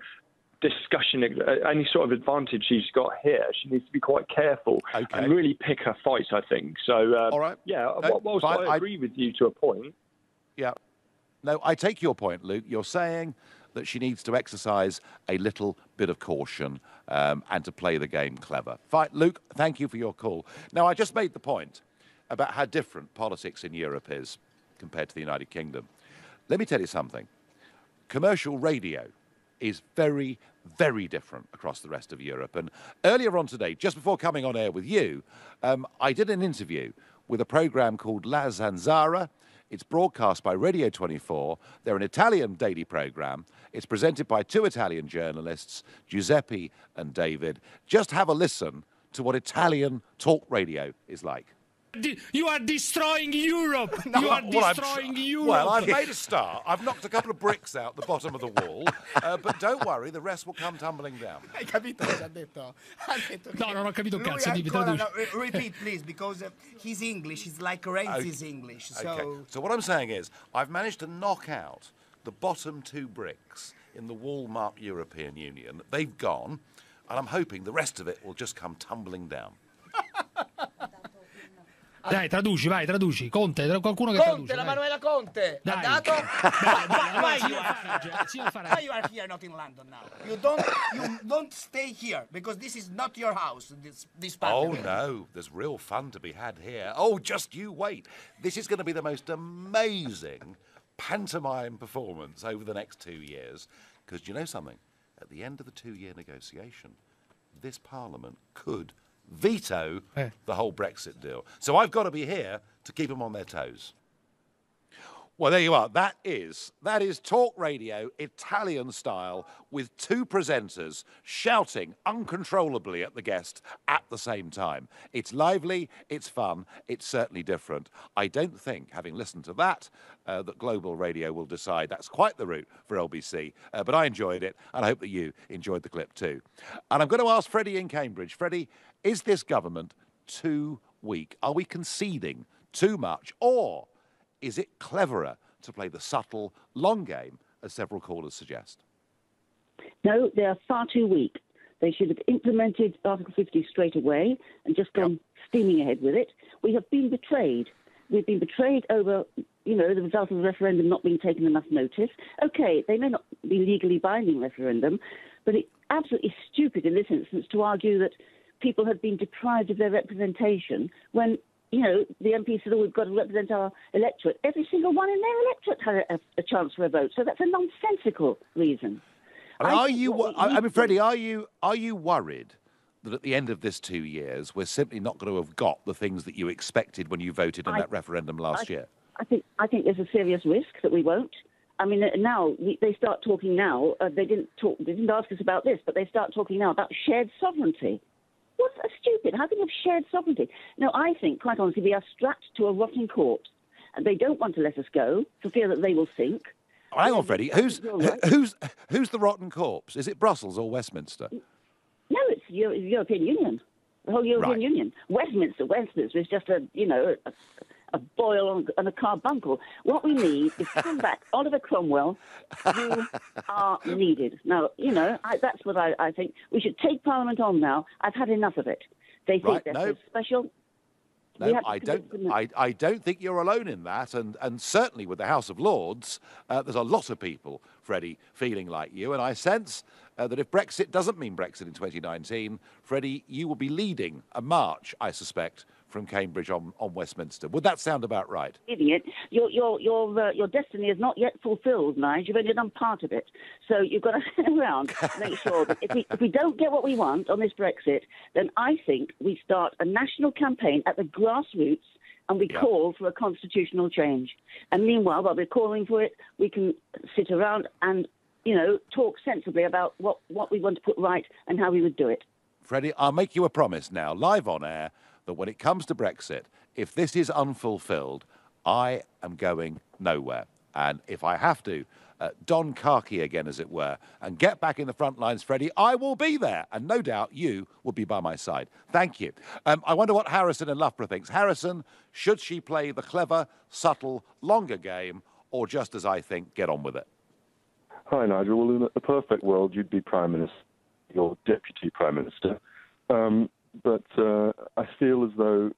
discussion, any sort of advantage she's got here. She needs to be quite careful and really pick her fights, I think. So, all right. Yeah, whilst I agree with you to a point. Yeah. No, I take your point, Luke. You're saying that she needs to exercise a little bit of caution and to play the game clever. Fine, Luke, thank you for your call. Now, I just made the point about how different politics in Europe is compared to the United Kingdom. Let me tell you something. Commercial radio is very, very different across the rest of Europe. And earlier on today, just before coming on air with you, I did an interview with a programme called La Zanzara. It's broadcast by Radio 24. They're an Italian daily programme. It's presented by two Italian journalists, Giuseppe and David. Just have a listen to what Italian talk radio is like. You are destroying Europe. You are destroying Europe. Well, I've made a start. I've knocked a couple of bricks out the bottom of the wall, but don't worry, the rest will come tumbling down. Hai capito cosa ha detto? Ha detto no, non ho capito un cazzo. Repeat, please, because his English is like Renzi's English. So... Okay. So what I'm saying is, I've managed to knock out the bottom two bricks in the wall marked European Union. They've gone. And I'm hoping the rest of it will just come tumbling down. Dai, traduci, vai, traduci. Conte, qualcuno che traduce. Conte, la Manuela Conte. Dai. Ha dato? Why Farage. you are here, not in London now? You don't stay here, because this is not your house, this Oh, parliament. no, there's real fun to be had here. Oh, just you wait. This is going to be the most amazing pantomime performance over the next 2 years. Because do you know something? At the end of the 2-year negotiation, this Parliament could veto the whole Brexit deal. So I've got to be here to keep them on their toes. Well, there you are. That is talk radio, Italian style, with 2 presenters shouting uncontrollably at the guest at the same time. It's lively, it's fun, it's certainly different. I don't think, having listened to that, that Global Radio will decide that's quite the route for LBC. But I enjoyed it, and I hope that you enjoyed the clip too. And I'm going to ask Freddie in Cambridge. Freddie, is this government too weak? Are we conceding too much? Or is it cleverer to play the subtle, long game, as several callers suggest? No, they are far too weak. They should have implemented Article 50 straight away and just gone steaming ahead with it. We have been betrayed. We've been betrayed over, the result of the referendum not being taken enough notice. OK, they may not be legally binding referendum, but it's absolutely stupid in this instance to argue that people have been deprived of their representation when the MPs said, we've got to represent our electorate. Every single one in their electorate had a chance for a vote. So that's a nonsensical reason. Freddie, are you worried that at the end of this 2 years, we're simply not going to have got the things that you expected when you voted in that referendum last year? I think there's a serious risk that we won't. I mean, now they start talking now. They didn't ask us about this, but they start talking now about shared sovereignty. What's stupid? How can you have shared sovereignty? No, I think, quite honestly, we are strapped to a rotting corpse, and they don't want to let us go for fear that they will sink. Oh, hang on, Freddie. Who's the rotten corpse? Is it Brussels or Westminster? No, it's the European Union, the whole European Union. Westminster is just a boil and a carbuncle. What we need is to come back Oliver Cromwell, who are needed. Now, that's what I think. We should take Parliament on now. I've had enough of it. They think they're so special. No, I don't think you're alone in that, and certainly with the House of Lords, there's a lot of people, Freddie, feeling like you, and I sense that if Brexit doesn't mean Brexit in 2019, Freddie, you will be leading a march, I suspect, from Cambridge on Westminster. Would that sound about right? Idiot. Your destiny is not yet fulfilled, Nigel. You've only done part of it. So you've got to hang around to make sure that if we don't get what we want on this Brexit, then I think we start a national campaign at the grassroots and we call for a constitutional change. And meanwhile, while we're calling for it, we can sit around and, talk sensibly about what we want to put right and how we would do it. Freddie, I'll make you a promise now, live on air, that when it comes to Brexit, if this is unfulfilled, I am going nowhere. And if I have to don khaki again, as it were, and get back in the front lines, Freddie, I will be there. And no doubt you will be by my side. Thank you. I wonder what Harrison in Loughborough thinks. Harrison, should she play the clever, subtle, longer game, or just as I think, get on with it? Hi, Nigel. Well, in a perfect world, you'd be Prime Minister, or Deputy Prime Minister. But I feel as though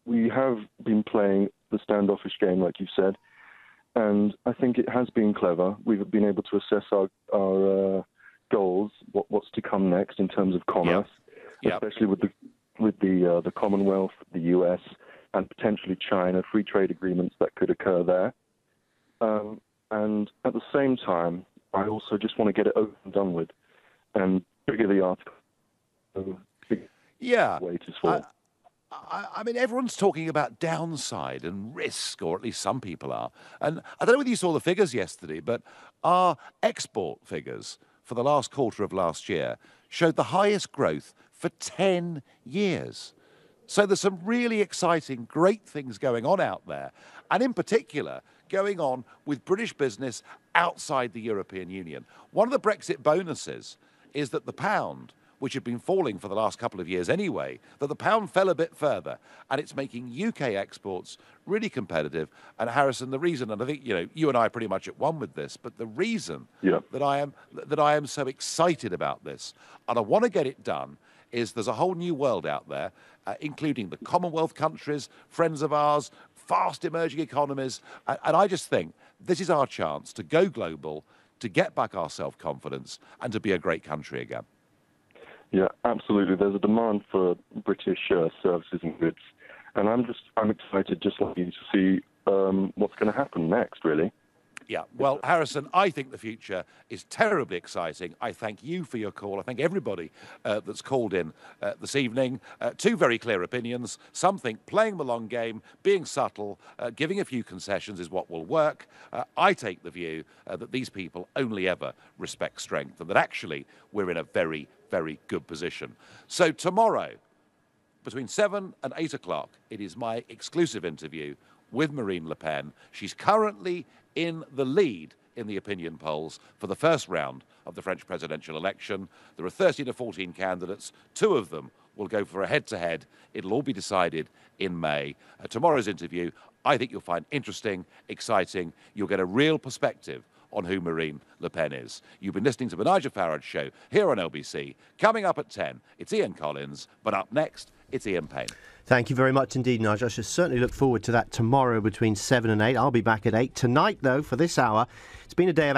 we have been playing the standoffish game, like you said, and I think it has been clever. We've been able to assess our goals, what's to come next in terms of commerce, especially with the Commonwealth, the US, and potentially China, free trade agreements that could occur there. And at the same time, I also just want to get it over and done with and trigger the article. I mean, everyone's talking about downside and risk, or at least some people are. And I don't know whether you saw the figures yesterday, but our export figures for the last quarter of last year showed the highest growth for 10 years. So there's some really exciting, great things going on out there. And in particular, going on with British business outside the European Union. One of the Brexit bonuses is that the pound which had been falling for the last couple of years anyway, that the pound fell a bit further, and it's making UK exports really competitive. And Harrison, the reason, and I think you and I are pretty much at one with this, but the reason that I am so excited about this, and I want to get it done, is there's a whole new world out there, including the Commonwealth countries, friends of ours, fast emerging economies, and I just think this is our chance to go global, to get back our self-confidence, and to be a great country again. Yeah, absolutely. There's a demand for British services and goods, and I'm excited, just like you, to see what's going to happen next, really. Yeah, well, Harrison, I think the future is terribly exciting. I thank you for your call. I thank everybody that's called in this evening. Two very clear opinions. Some think playing the long game, being subtle, giving a few concessions is what will work. I take the view that these people only ever respect strength, and that actually we're in a very, very good position. So tomorrow, between 7 and 8 o'clock, it is my exclusive interview with Marine Le Pen. She's currently in the lead in the opinion polls for the first round of the French presidential election. There are 13 or 14 candidates. 2 of them will go for a head-to-head. It'll all be decided in May. Tomorrow's interview, I think you'll find interesting, exciting. You'll get a real perspective on who Marine Le Pen is. You've been listening to the Nigel Farage Show here on LBC. Coming up at 10, it's Ian Collins, but up next, it's Ian Payne. Thank you very much indeed, Nigel. I shall certainly look forward to that tomorrow between 7 and 8. I'll be back at 8. Tonight, though, for this hour, it's been a day of